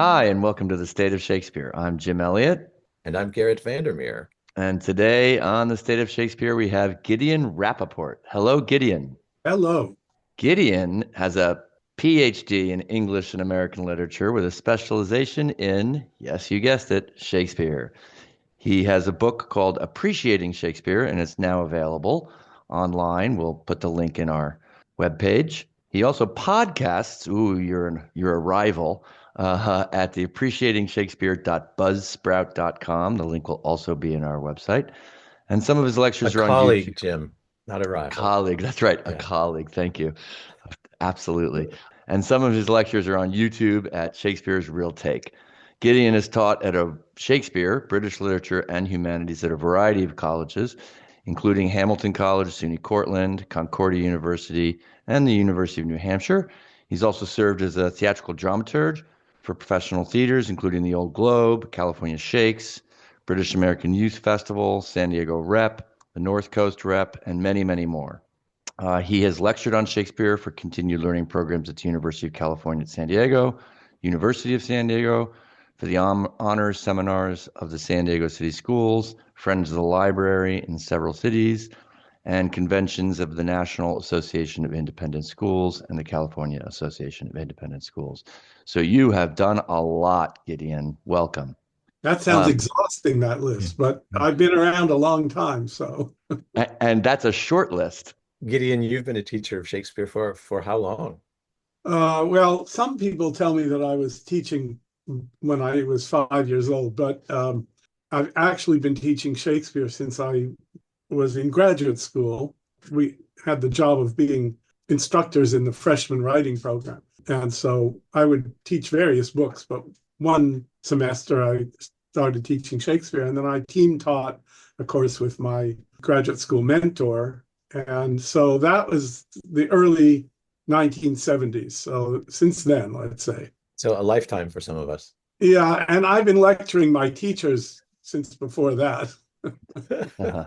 Hi, and welcome to the State of Shakespeare. I'm Jim Elliott, And I'm Garrett Vandermeer. and today on the State of Shakespeare, we have Gideon Rappaport. Hello, Gideon. Hello. Gideon has a PhD in English and American literature with a specialization in, yes, you guessed it, Shakespeare. He has a book called Appreciating Shakespeare, and it's now available online. We'll put the link in our webpage. He also podcasts. Ooh, you're a rival at the appreciatingshakespeare.buzzsprout.com. The link will also be in our website. And some of his A lectures are on YouTube. colleague, Jim, not a rival. Colleague, that's right, a Yeah. colleague. Thank you. Absolutely. And some of his lectures are on YouTube at Shakespeare's Real Take. Gideon is taught at a Shakespeare, British literature, and humanities at a variety of colleges, including Hamilton College, SUNY Cortland, Concordia University, and the University of New Hampshire. He's also served as a theatrical dramaturg for professional theaters, including the Old Globe, California Shakes, British American Youth Festival, San Diego Rep, the North Coast Rep, and many, many more. He has lectured on Shakespeare for continued learning programs at the University of California at San Diego, University of San Diego, for the honors seminars of the San Diego City Schools, Friends of the Library in several cities, and conventions of the National Association of Independent Schools and the California Association of Independent Schools. So you have done a lot, Gideon. Welcome. That sounds Um, exhausting, that list, but I've been around a long time, so and that's a short list. Gideon, you've been a teacher of Shakespeare for how long? well, some people tell me that I was teaching when I was 5 years old, but I've actually been teaching Shakespeare since I was in graduate school. We had the job of being instructors in the freshman writing program. And so I would teach various books, but one semester I started teaching Shakespeare, and then I team taught a course with my graduate school mentor. And so that was the early 1970s. So since then, let's say. So a lifetime for some of us. Yeah, and I've been lecturing my teachers since before that. Uh-huh.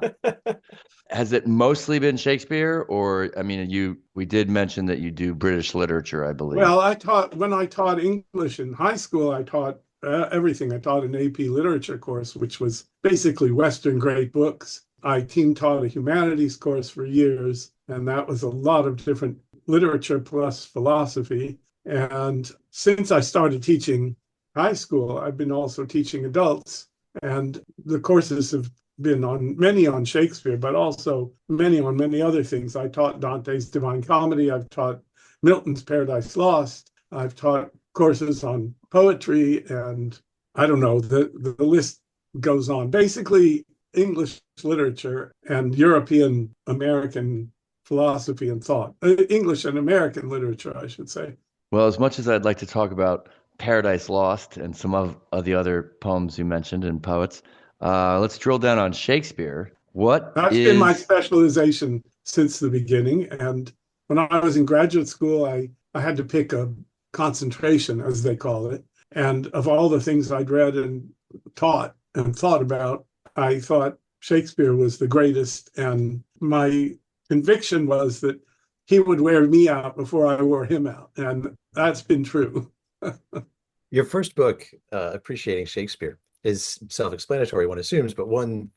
Has it mostly been Shakespeare, or I mean, we did mention that you do British literature, I believe. Well, when I taught English in high school, I taught everything. I taught an AP literature course, which was basically Western great books. I team taught a humanities course for years, and that was a lot of different literature plus philosophy. And since I started teaching high school, I've been also teaching adults, and the courses have been on Shakespeare, but also many on many other things. I taught Dante's Divine Comedy. I've taught Milton's Paradise Lost. I've taught courses on poetry, and I don't know, the list goes on. Basically, English literature and European American philosophy and thought. English and American literature, I should say. Well, as much as I'd like to talk about Paradise Lost and some of the other poems you mentioned and poets, let's drill down on Shakespeare. What That's been my is, specialization since the beginning. And when I was in graduate school, I had to pick a concentration, as they call it. And of all the things I'd read and taught and thought about, I thought Shakespeare was the greatest. And my conviction was that he would wear me out before I wore him out. And that's been true. Your first book, Appreciating Shakespeare, is self-explanatory, one assumes, but one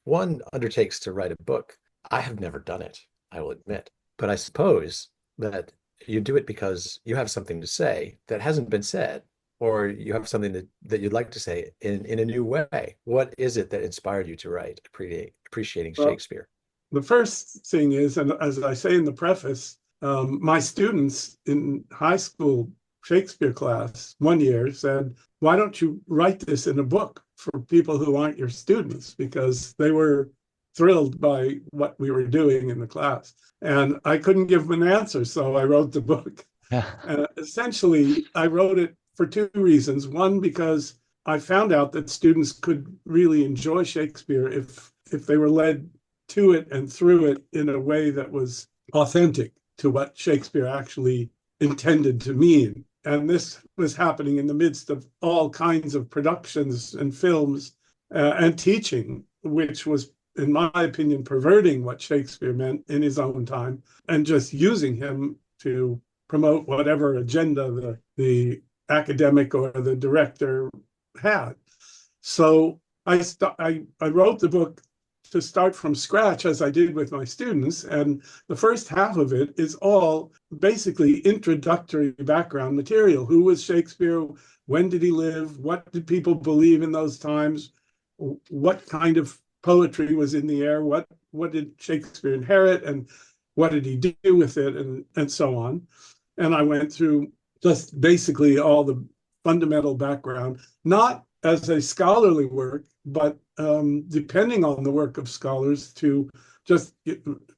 undertakes to write a book. I have never done it, I will admit. But I suppose that you do it because you have something to say that hasn't been said, or you have something that you'd like to say in a new way. What is it that inspired you to write Appreciating Well, Shakespeare? the first thing is, and as I say in the preface, my students in high school Shakespeare class one year said, why don't you write this in a book for people who aren't your students? Because they were thrilled by what we were doing in the class. And I couldn't give them an answer, so I wrote the book. Essentially, I wrote it for two reasons. One, because I found out that students could really enjoy Shakespeare if they were led to it and through it in a way that was authentic to what Shakespeare actually intended to mean. And this was happening in the midst of all kinds of productions and films and teaching, which was, in my opinion, perverting what Shakespeare meant in his own time and just using him to promote whatever agenda the academic or the director had. So I wrote the book to start from scratch, as I did with my students. And the first half of it is all basically introductory background material. Who was Shakespeare? When did he live? What did people believe in those times? What kind of poetry was in the air? What did Shakespeare inherit? And what did he do with it? And so on. And I went through just basically all the fundamental background, not as a scholarly work, but depending on the work of scholars, to just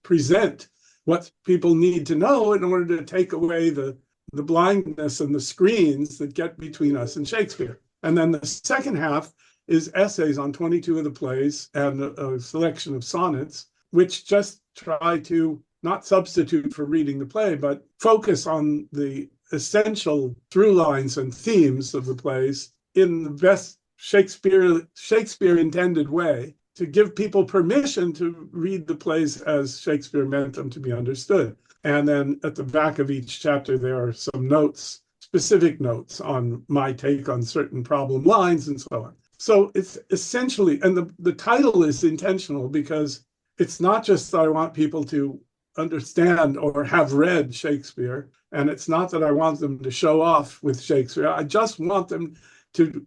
present what people need to know in order to take away the blindness and the screens that get between us and Shakespeare. And then the second half is essays on 22 of the plays and a selection of sonnets, which just try to not substitute for reading the play, but focus on the essential through lines and themes of the plays in the best Shakespeare intended way, to give people permission to read the plays as Shakespeare meant them to be understood. And then at the back of each chapter, there are some notes, specific notes on my take on certain problem lines and so on. So it's essentially, and the title is intentional, because it's not just that I want people to understand or have read Shakespeare, and it's not that I want them to show off with Shakespeare. I just want them to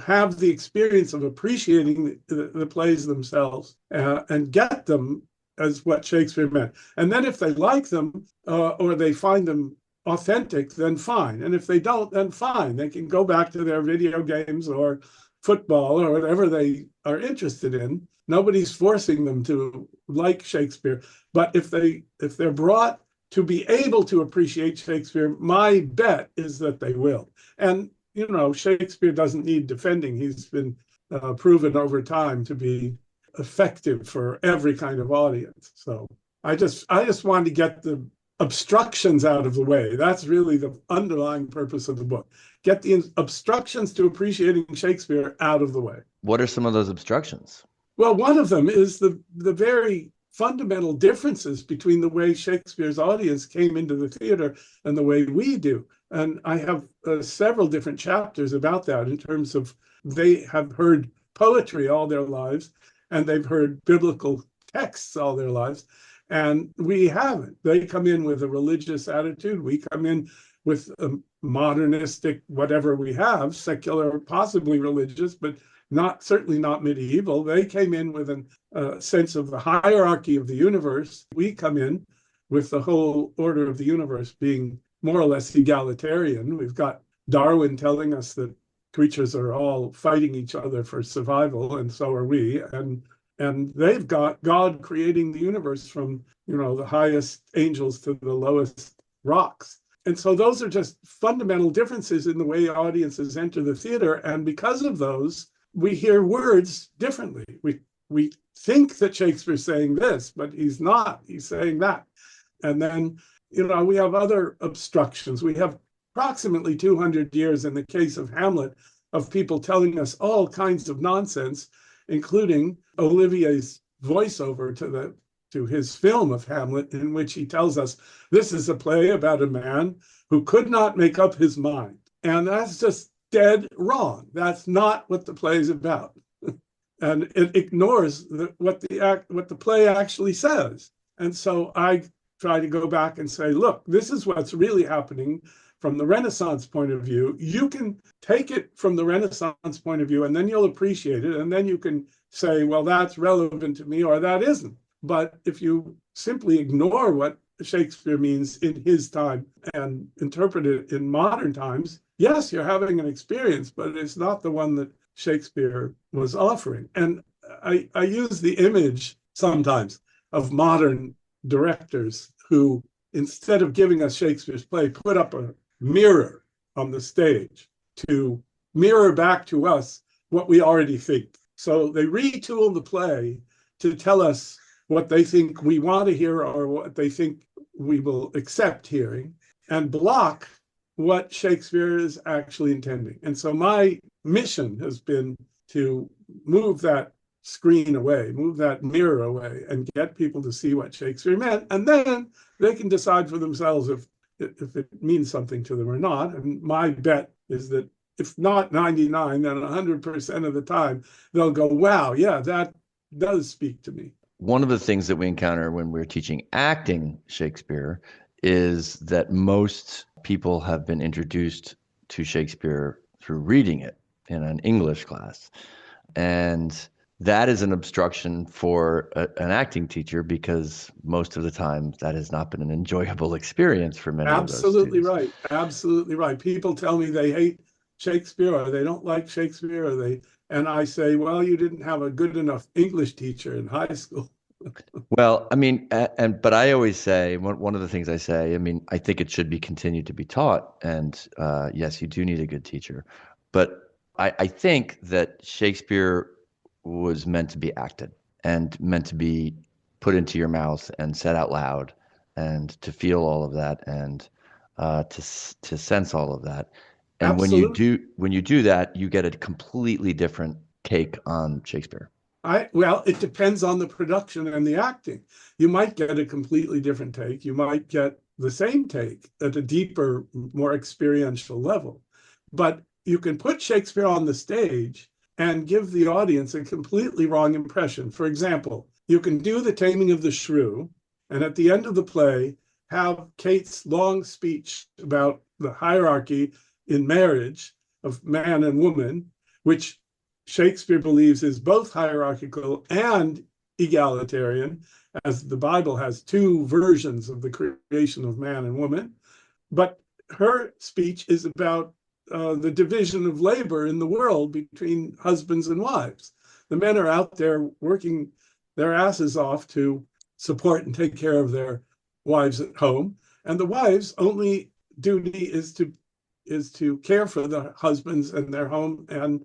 have the experience of appreciating the plays themselves and get them as what Shakespeare meant. And then if they like them or they find them authentic, then fine. And if they don't, then fine. They can go back to their video games or football or whatever they are interested in. Nobody's forcing them to like Shakespeare. But if they're brought to be able to appreciate Shakespeare, my bet is that they will. And Shakespeare doesn't need defending. He's been proven over time to be effective for every kind of audience. So I just wanted to get the obstructions out of the way. That's really the underlying purpose of the book. Get the obstructions to appreciating Shakespeare out of the way. What are some of those obstructions? Well, one of them is the very fundamental differences between the way Shakespeare's audience came into the theater and the way we do. And I have several different chapters about that, in terms of they have heard poetry all their lives and they've heard biblical texts all their lives. And we haven't. They come in with a religious attitude. We come in with a modernistic, whatever we have, secular, possibly religious, but certainly not medieval. They came in with a sense of the hierarchy of the universe. We come in with the whole order of the universe being more or less egalitarian. We've got Darwin telling us that creatures are all fighting each other for survival, and so are we. And they've got God creating the universe from, the highest angels to the lowest rocks. And so those are just fundamental differences in the way audiences enter the theater. And because of those, we hear words differently. We think that Shakespeare's saying this, but he's not. He's saying that. And then, we have other obstructions. We have approximately 200 years in the case of Hamlet of people telling us all kinds of nonsense, including Olivier's voiceover to his film of Hamlet, in which he tells us this is a play about a man who could not make up his mind. And that's just dead wrong. That's not what the play is about. And it ignores what the play actually says. And so I try to go back and say, look, this is what's really happening from the Renaissance point of view. You can take it from the Renaissance point of view, and then you'll appreciate it. And then you can say, well, that's relevant to me, or that isn't. But if you simply ignore what Shakespeare means in his time and interpret it in modern times, yes, you're having an experience, but it's not the one that Shakespeare was offering. And I use the image sometimes of modern directors who, instead of giving us Shakespeare's play, put up a mirror on the stage to mirror back to us what we already think. So they retool the play to tell us what they think we want to hear or what they think we will accept hearing, and block what Shakespeare is actually intending. And so my mission has been to move that screen away, move that mirror away, and get people to see what Shakespeare meant. And then they can decide for themselves if it means something to them or not. And my bet is that if not 99, then 100% of the time, they'll go, wow, yeah, that does speak to me. One of the things that we encounter when we're teaching acting Shakespeare is that most people have been introduced to Shakespeare through reading it in an English class. And that is an obstruction for an acting teacher because most of the time that has not been an enjoyable experience for many of those Absolutely students. right. Absolutely right. People tell me they hate Shakespeare or they don't like Shakespeare and I say, well, you didn't have a good enough English teacher in high school. Well, I mean, but I always say one of the things I say, I mean, I think it should be continued to be taught, and yes, you do need a good teacher, but I think that Shakespeare was meant to be acted and meant to be put into your mouth and said out loud, and to feel all of that and to sense all of that. And Absolutely. when you do that, you get a completely different take on Shakespeare. Well, it depends on the production and the acting. You might get a completely different take. You might get the same take at a deeper, more experiential level. But you can put Shakespeare on the stage and give the audience a completely wrong impression. For example, you can do The Taming of the Shrew, and at the end of the play, have Kate's long speech about the hierarchy in marriage of man and woman, which Shakespeare believes is both hierarchical and egalitarian, as the Bible has two versions of the creation of man and woman. But her speech is about the division of labor in the world between husbands and wives. The men are out there working their asses off to support and take care of their wives at home, and the wives' only duty is to care for the husbands and their home and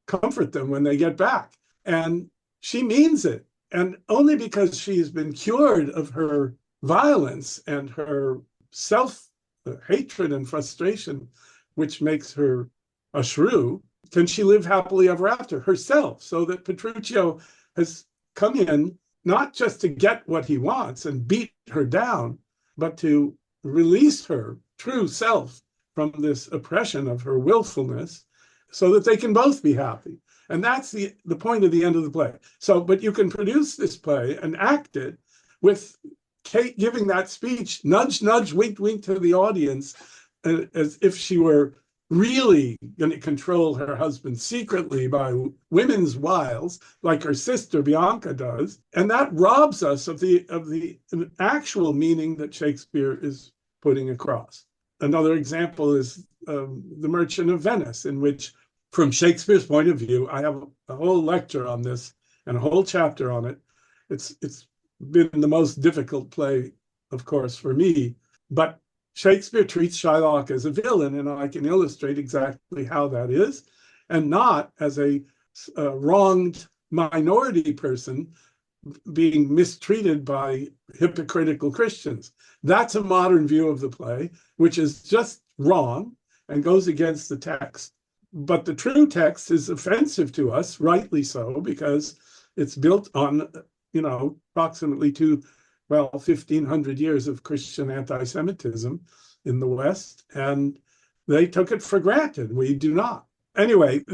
comfort them when they get back. And she means it. And only because she's been cured of her violence and her self hatred and frustration, which makes her a shrew, can she live happily ever after herself. So that Petruchio has come in not just to get what he wants and beat her down, but to release her true self from this oppression of her willfulness so that they can both be happy. And that's the point of the end of the play. So, but you can produce this play and act it with Kate giving that speech, nudge, nudge, wink, wink to the audience, as if she were really going to control her husband secretly by women's wiles, like her sister Bianca does. And that robs us of the actual meaning that Shakespeare is putting across. Another example is The Merchant of Venice, in which, from Shakespeare's point of view, I have a whole lecture on this and a whole chapter on it. It's been the most difficult play, of course, for me. But Shakespeare treats Shylock as a villain, and I can illustrate exactly how that is, and not as a wronged minority person being mistreated by hypocritical Christians. That's a modern view of the play, which is just wrong and goes against the text. But the true text is offensive to us, rightly so, because it's built on, approximately 1,500 years of Christian anti-Semitism in the West, and they took it for granted. We do not. Anyway,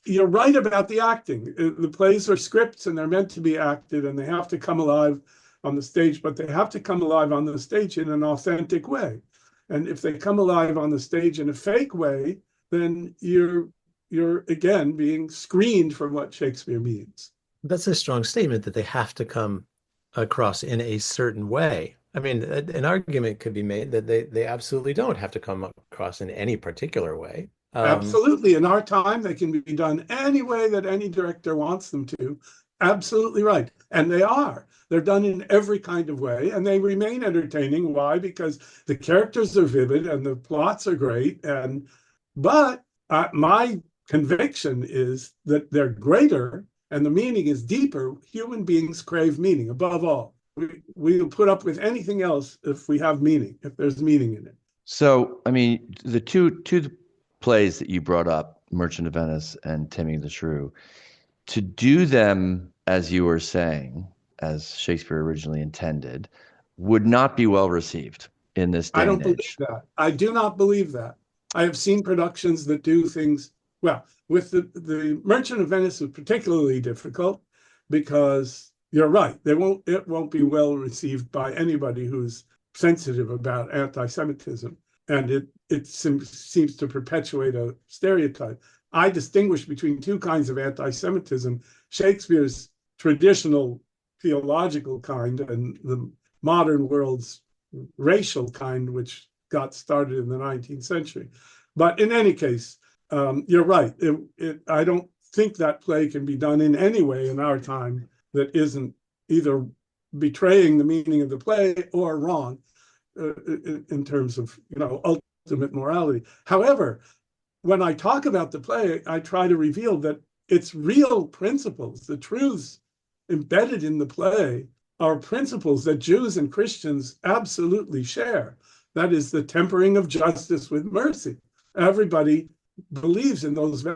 you're right about the acting. The plays are scripts and they're meant to be acted and they have to come alive on the stage, but they have to come alive on the stage in an authentic way. And if they come alive on the stage in a fake way, then you're again being screened from what Shakespeare means. That's a strong statement that they have to come across in a certain way. I mean, an argument could be made that they absolutely don't have to come across in any particular way. Absolutely. In our time, they can be done any way that any director wants them to. Absolutely right. And they are. They're done in every kind of way, and they remain entertaining. Why? Because the characters are vivid and the plots are great. But my conviction is that they're greater and the meaning is deeper. Human beings crave meaning above all. We'll put up with anything else if we have meaning, if there's meaning in it. So, I mean, the two plays that you brought up, Merchant of Venice and Taming the Shrew, to do them, as you were saying, as Shakespeare originally intended, would not be well received in this day I don't and believe age. that. I do not believe that. I have seen productions that do things, well, with the Merchant of Venice was particularly difficult because you're right, it won't be well received by anybody who's sensitive about anti-Semitism. And it seems to perpetuate a stereotype. I distinguish between two kinds of anti-Semitism: Shakespeare's traditional theological kind and the modern world's racial kind, which got started in the 19th century. But in any case, you're right. I don't think that play can be done in any way in our time that isn't either betraying the meaning of the play or wrong in terms of, ultimate morality. However, when I talk about the play, I try to reveal that its real principles, the truths embedded in the play, are principles that Jews and Christians absolutely share. That is the tempering of justice with mercy. Everybody believes in those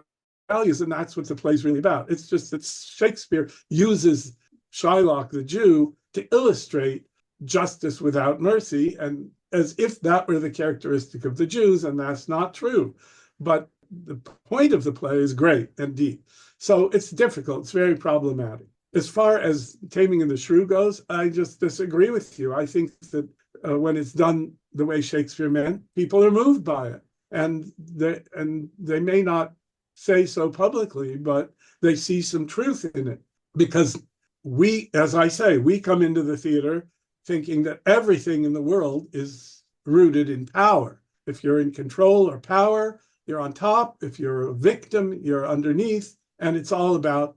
values, and that's what the play's really about. It's just that Shakespeare uses Shylock the Jew to illustrate justice without mercy, and as if that were the characteristic of the Jews, and that's not true. But the point of the play is great and deep. So it's difficult. It's very problematic. As far as Taming of the Shrew goes, I just disagree with you. I think that when it's done the way Shakespeare meant, people are moved by it. And they may not say so publicly, but they see some truth in it. Because we, as I say, we come into the theater thinking that everything in the world is rooted in power. If you're in control or power, you're on top. If you're a victim, you're underneath. And it's all about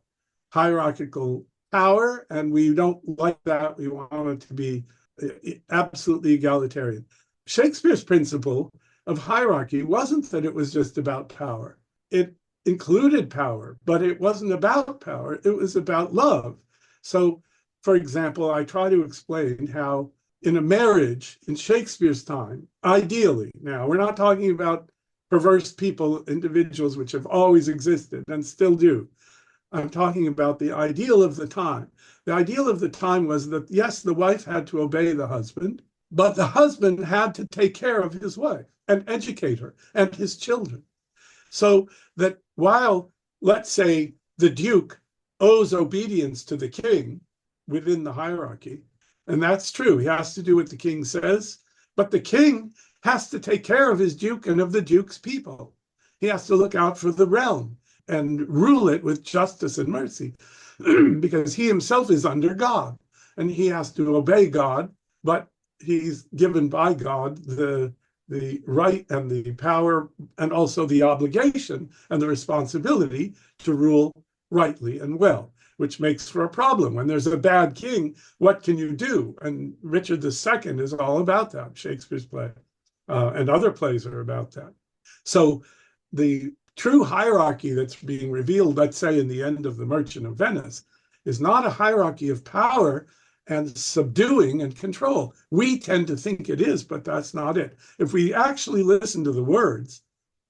hierarchical power. And we don't like that. We want it to be absolutely egalitarian. Shakespeare's principle of hierarchy wasn't that it was just about power. It included power, but it wasn't about power. It was about love. So, for example, I try to explain how in a marriage in Shakespeare's time, ideally, now we're not talking about perverse people, individuals which have always existed and still do. I'm talking about the ideal of the time. The ideal of the time was that, yes, the wife had to obey the husband, but the husband had to take care of his wife and educate her and his children. So that while, let's say, the Duke owes obedience to the king within the hierarchy, and that's true, he has to do what the king says, but the king has to take care of his Duke and of the Duke's people. He has to look out for the realm and rule it with justice and mercy because he himself is under God and he has to obey God, but he's given by God the right and the power and also the obligation and the responsibility to rule rightly and well, which makes for a problem. When there's a bad king, what can you do? And Richard II is all about that, Shakespeare's play, and other plays are about that. So the true hierarchy that's being revealed, let's say in the end of The Merchant of Venice, is not a hierarchy of power and subduing and control. We tend to think it is, but that's not it. If we actually listen to the words,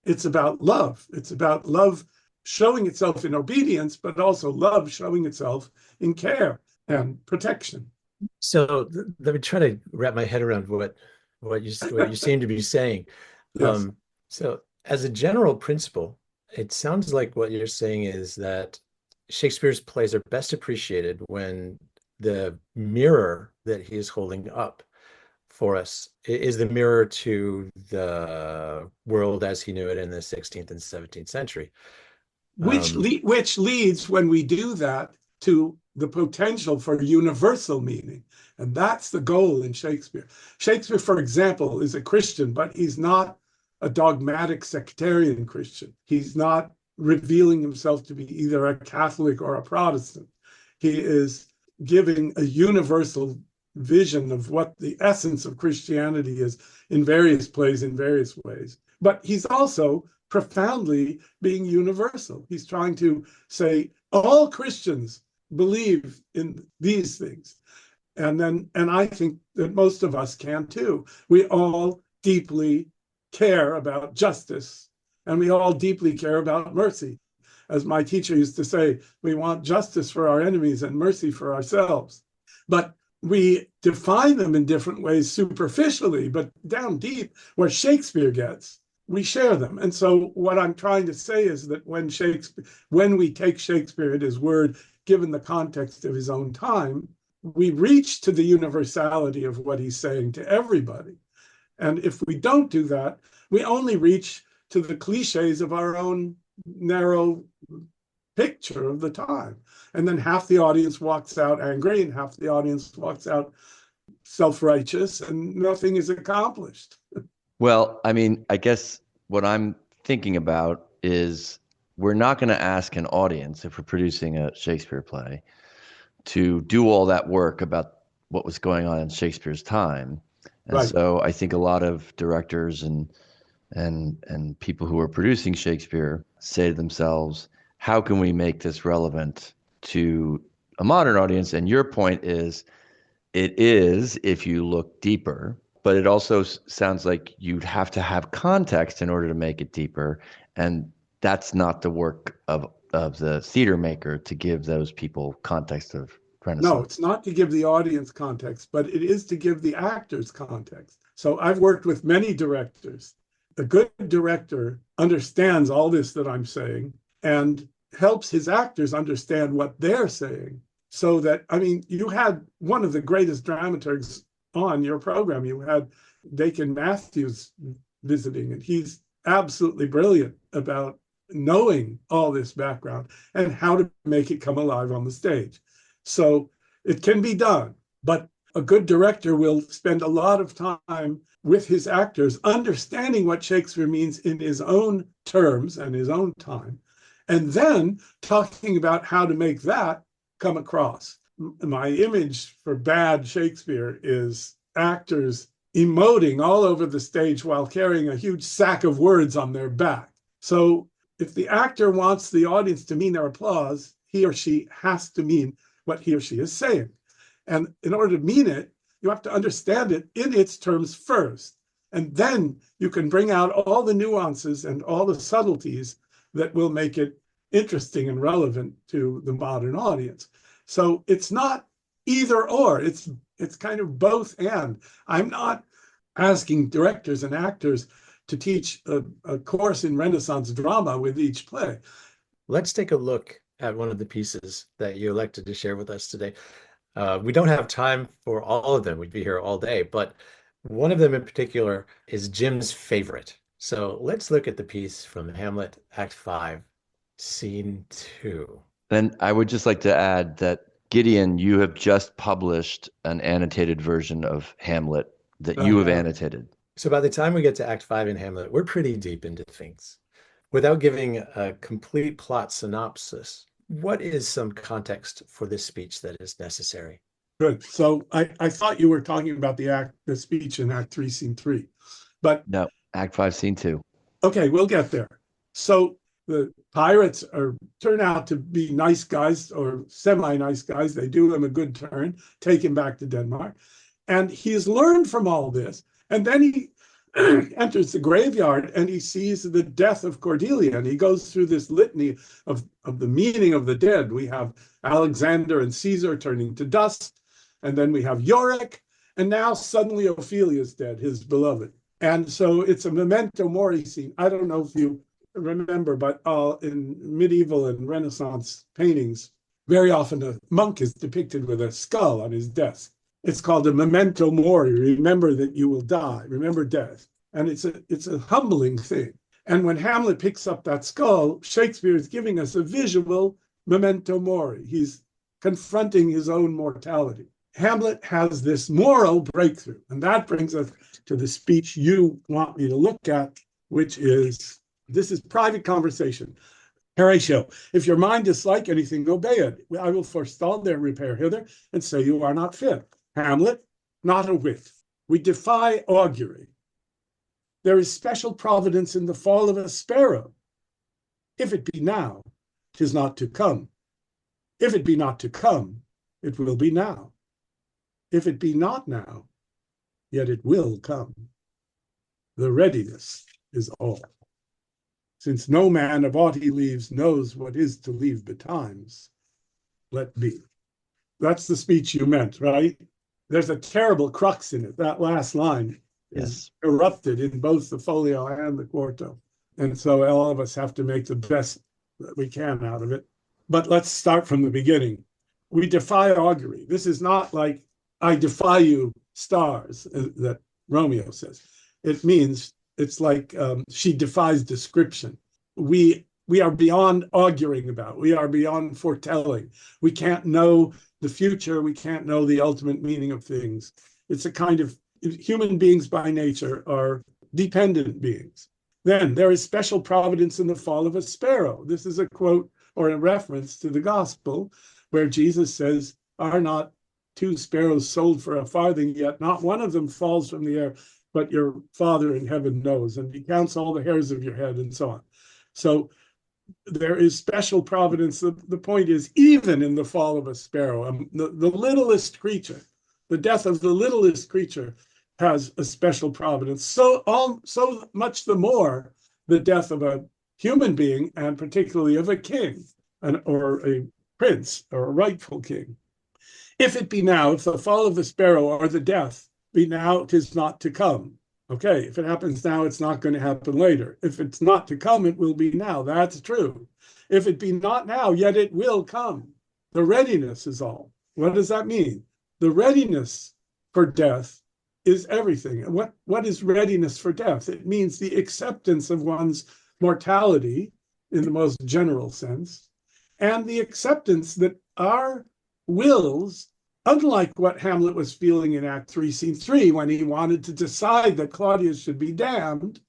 it's about love. It's about love showing itself in obedience, but also love showing itself in care and protection. So let me try to wrap my head around what you seem to be saying. Yes. So as a general principle, it sounds like what you're saying is that Shakespeare's plays are best appreciated when the mirror that he is holding up for us is the mirror to the world as he knew it in the 16th and 17th century. Which leads, when we do that, to the potential for universal meaning. And that's the goal in Shakespeare. Shakespeare, for example, is a Christian, but he's not a dogmatic sectarian Christian. He's not revealing himself to be either a Catholic or a Protestant. He is giving a universal vision of what the essence of Christianity is in various plays, in various ways. But he's also profoundly being universal. He's trying to say all Christians believe in these things. And I think that most of us can too. We all deeply care about justice, and we all deeply care about mercy. As my teacher used to say, we want justice for our enemies and mercy for ourselves. But we define them in different ways superficially, but down deep, where Shakespeare gets, we share them. And so what I'm trying to say is that when we take Shakespeare at his word, given the context of his own time, we reach to the universality of what he's saying to everybody. And if we don't do that, we only reach to the cliches of our own narrow picture of the time. And then half the audience walks out angry and half the audience walks out self-righteous, and nothing is accomplished. Well, I mean, I guess what I'm thinking about is we're not going to ask an audience, if we're producing a Shakespeare play, to do all that work about what was going on in Shakespeare's time. And Right. so I think a lot of directors and people who are producing Shakespeare say to themselves, how can we make this relevant to a modern audience? And your point is, it is if you look deeper, but it also sounds like you'd have to have context in order to make it deeper. And that's not the work of the theater maker to give those people context of Renaissance. No, it's not to give the audience context, but it is to give the actors context. So I've worked with many directors. A good director understands all this that I'm saying and helps his actors understand what they're saying. So that, I mean, you had one of the greatest dramaturgs on your program. You had Dakin Matthews visiting, and he's absolutely brilliant about knowing all this background and how to make it come alive on the stage. So it can be done, but a good director will spend a lot of time with his actors understanding what Shakespeare means in his own terms and his own time, and then talking about how to make that come across. My image for bad Shakespeare is actors emoting all over the stage while carrying a huge sack of words on their back. So if the actor wants the audience to mean their applause, he or she has to mean what he or she is saying. And in order to mean it, you have to understand it in its terms first. And then you can bring out all the nuances and all the subtleties that will make it interesting and relevant to the modern audience. So it's not either or, it's kind of both and. I'm not asking directors and actors to teach a course in Renaissance drama with each play. Let's take a look at one of the pieces that you elected to share with us today. We don't have time for all of them. We'd be here all day, but one of them in particular is Jim's favorite. So let's look at the piece from Hamlet, Act 5, Scene 2. And I would just like to add that, Gideon, you have just published an annotated version of Hamlet that you have annotated. So by the time we get to Act 5 in Hamlet, we're pretty deep into things. Without giving a complete plot synopsis, what is some context for this speech that is necessary? Good. So I thought you were talking about the speech in Act 3, Scene 3. But no, Act 5, Scene 2. Okay, we'll get there. So the pirates turn out to be nice guys or semi-nice guys. They do him a good turn, take him back to Denmark. And he's learned from all this. And then he enters the graveyard and he sees the death of Cordelia. And he goes through this litany of the meaning of the dead. We have Alexander and Caesar turning to dust. And then we have Yorick. And now suddenly Ophelia's dead, his beloved. And so it's a memento mori scene. I don't know if you remember, but in medieval and Renaissance paintings, very often a monk is depicted with a skull on his desk. It's called a memento mori. Remember that you will die. Remember death. And it's a humbling thing. And when Hamlet picks up that skull, Shakespeare is giving us a visual memento mori. He's confronting his own mortality. Hamlet has this moral breakthrough. And that brings us to the speech you want me to look at, which is, this is private conversation. Horatio, if your mind dislike anything, obey it. I will forestall their repair hither and say you are not fit. Hamlet, not a whit. We defy augury. There is special providence in the fall of a sparrow. If it be now, 'tis not to come. If it be not to come, it will be now. If it be not now, yet it will come. The readiness is all. Since no man of aught he leaves knows what is to leave betimes, let be. That's the speech you meant, right? There's a terrible crux in it, that last line. is Yes. erupted in both the folio and the quarto. And so all of us have to make the best that we can out of it. But let's start from the beginning. We defy augury. This is not like I defy you, stars, that Romeo says. It means it's like she defies description. We are beyond auguring about. We are beyond foretelling. We can't know the future. We can't know the ultimate meaning of things. It's a kind of human beings by nature are dependent beings. Then there is special providence in the fall of a sparrow. This is a quote or a reference to the gospel where Jesus says, "Are not two sparrows sold for a farthing, yet not one of them falls from the air, but your Father in heaven knows, and he counts all the hairs of your head," and so on. So there is special providence. The point is, even in the fall of a sparrow, the littlest creature, the death of the littlest creature has a special providence. So much the more the death of a human being, and particularly of a king or a prince or a rightful king. If it be now, if the fall of the sparrow or the death be now, 'tis not to come. Okay, if it happens now, it's not going to happen later. If it's not to come, it will be now. That's true. If it be not now, yet it will come. The readiness is all. What does that mean? The readiness for death is everything. What is readiness for death? It means the acceptance of one's mortality in the most general sense, and the acceptance that our wills, unlike what Hamlet was feeling in Act 3, Scene 3, when he wanted to decide that Claudius should be damned,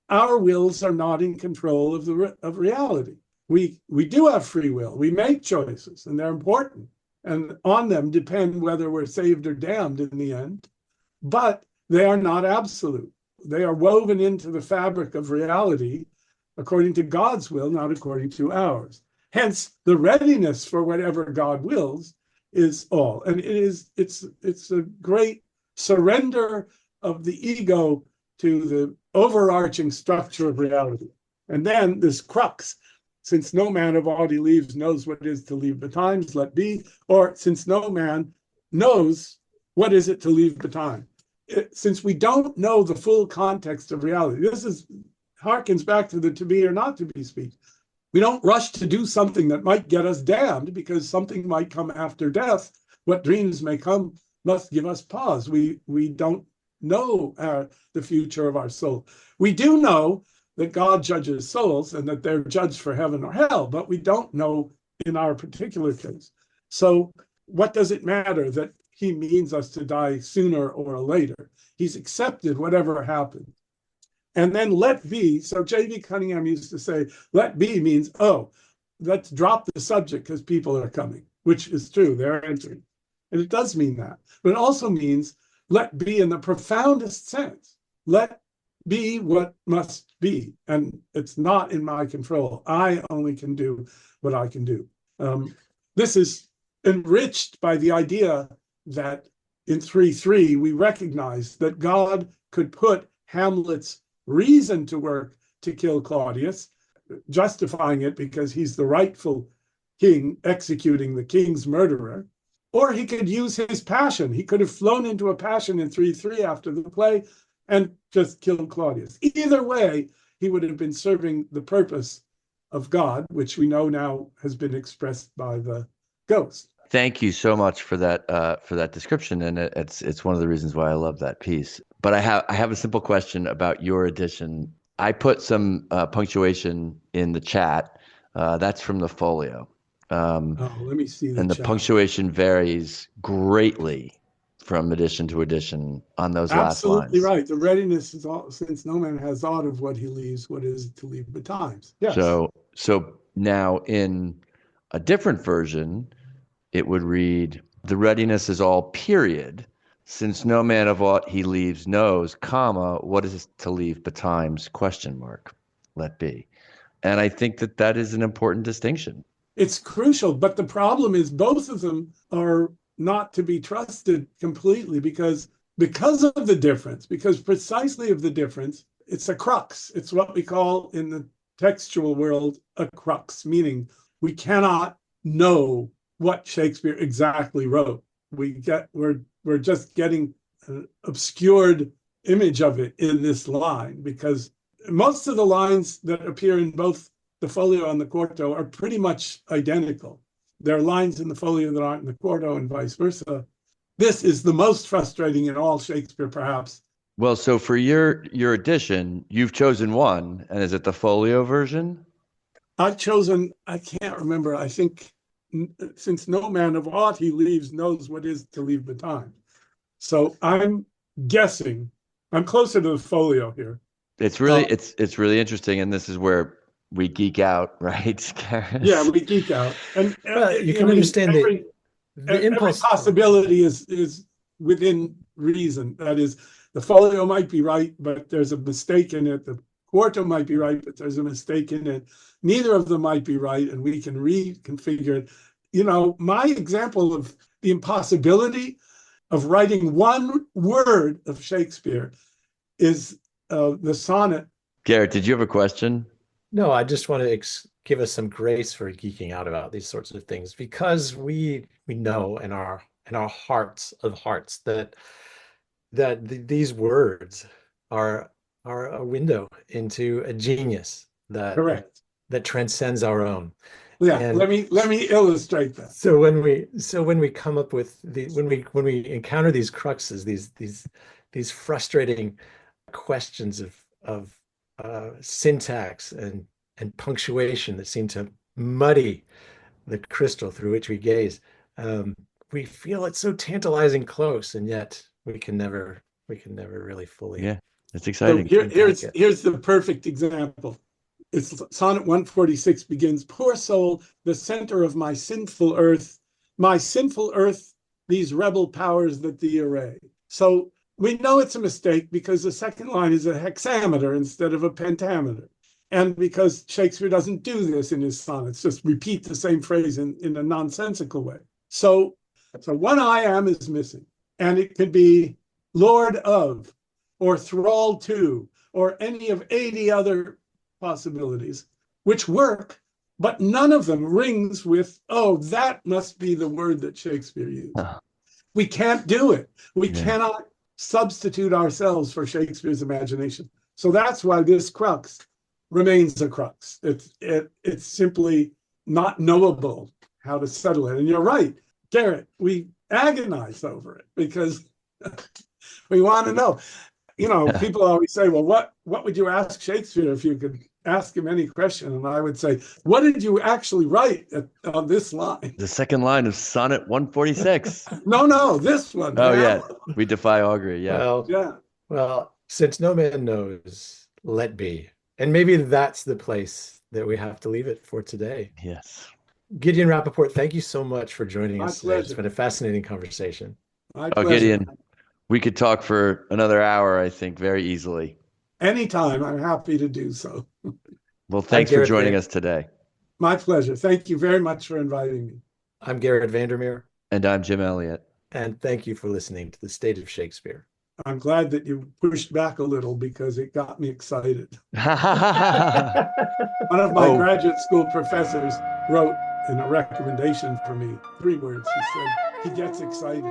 our wills are not in control of reality. We do have free will. We make choices, and they're important. And on them depend whether we're saved or damned in the end. But they are not absolute. They are woven into the fabric of reality according to God's will, not according to ours. Hence, the readiness for whatever God wills is all. And it's a great surrender of the ego to the overarching structure of reality. And then this crux, since no man of aught he leaves knows what it is to leave betimes, let be, or since no man knows what is it to leave betime. Since we don't know the full context of reality, this harkens back to the to be or not to be speech. We don't rush to do something that might get us damned because something might come after death. What dreams may come must give us pause. We don't know the future of our soul. We do know that God judges souls and that they're judged for heaven or hell, but we don't know in our particular case. So what does it matter that he means us to die sooner or later? He's accepted whatever happened. And then let be. So J.B. Cunningham used to say, let be means, oh, let's drop the subject because people are coming, which is true. They're entering. And it does mean that. But it also means let be in the profoundest sense. Let be what must be. And it's not in my control. I only can do what I can do. This is enriched by the idea that in 3:3, we recognize that God could put Hamlet's reason to work to kill Claudius, justifying it because he's the rightful king executing the king's murderer, or he could use his passion. He could have flown into a passion in 3:3 after the play and just killed Claudius. Either way, he would have been serving the purpose of God, which we know now has been expressed by the ghost. Thank you so much for that description, and it's one of the reasons why I love that piece. But I have a simple question about your edition. I put some punctuation in the chat. That's from the folio. Let me see the and the chat. punctuation varies greatly from edition to edition on those last lines. Absolutely right. The readiness is all, since no man has thought of what he leaves, what is it to leave betimes? Yes. So now in a different version, it would read, the readiness is all period, since no man of aught he leaves knows, comma, what is it to leave betimes, question mark, let be. And I think that is an important distinction. It's crucial, but the problem is both of them are not to be trusted completely because of the difference, because precisely of the difference, it's a crux. It's what we call in the textual world a crux, meaning we cannot know what Shakespeare exactly wrote. We're just getting obscured image of it in this line, because most of the lines that appear in both the folio and the quarto are pretty much identical. There are lines in the folio that aren't in the quarto and vice versa. This is the most frustrating in all Shakespeare, perhaps. Well, so for your edition, you've chosen one, and is it the folio version? I've chosen, I can't remember, I think, since no man of aught he leaves knows what is to leave behind. So I'm guessing, I'm closer to the folio here. It's really it's really interesting, and this is where we geek out, right, Gareth? Yeah, we geek out. And you can understand the impulse. Every possibility is within reason. That is, the folio might be right, but there's a mistake in it. The quarto might be right, but there's a mistake in it. Neither of them might be right, and we can reconfigure it. My example of the impossibility of writing one word of Shakespeare is the sonnet. Garrett, did you have a question? No, I just want to give us some grace for geeking out about these sorts of things, because we know in our hearts of hearts that these words are a window into a genius that transcends our own. Yeah, and let me illustrate that. So when we come up with when we encounter these cruxes, these frustrating questions of syntax and punctuation that seem to muddy the crystal through which we gaze, we feel it's so tantalizing close, and yet we can never really fully. Yeah, it's exciting. So here's the perfect example. It's Sonnet 146 begins, "Poor soul, the center of my sinful earth, these rebel powers that thee array." So we know it's a mistake because the second line is a hexameter instead of a pentameter. And because Shakespeare doesn't do this in his sonnets, just repeat the same phrase in a nonsensical way. So one I am is missing. And it could be lord of, or thrall to, or any of 80 other possibilities, which work, but none of them rings with, oh, that must be the word that Shakespeare used. We can't do it. We cannot substitute ourselves for Shakespeare's imagination. So that's why this crux remains a crux. It's simply not knowable how to settle it. And you're right, Garrett, we agonize over it because we want to know. People always say, well, what would you ask Shakespeare if you could ask him any question? And I would say, what did you actually write on this line? The second line of Sonnet 146. No, this one. Oh, yeah. We defy augury. Yeah. Well, since no man knows, let be. And maybe that's the place that we have to leave it for today. Yes. Gideon Rappaport, thank you so much for joining us today. Pleasure. It's been a fascinating conversation. My pleasure. Gideon, we could talk for another hour, I think, very easily. Anytime, I'm happy to do so. Well, thanks for joining us today. My pleasure. Thank you very much for inviting me. I'm Garrett Vandermeer. And I'm Jim Elliott. And thank you for listening to The State of Shakespeare. I'm glad that you pushed back a little because it got me excited. One of my graduate school professors wrote in a recommendation for me 3 words. He said, he gets excited.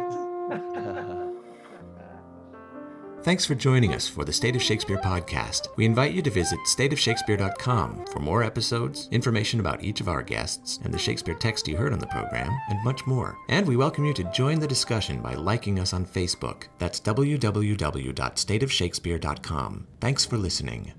Thanks for joining us for the State of Shakespeare podcast. We invite you to visit stateofshakespeare.com for more episodes, information about each of our guests, and the Shakespeare text you heard on the program, and much more. And we welcome you to join the discussion by liking us on Facebook. That's www.stateofshakespeare.com. Thanks for listening.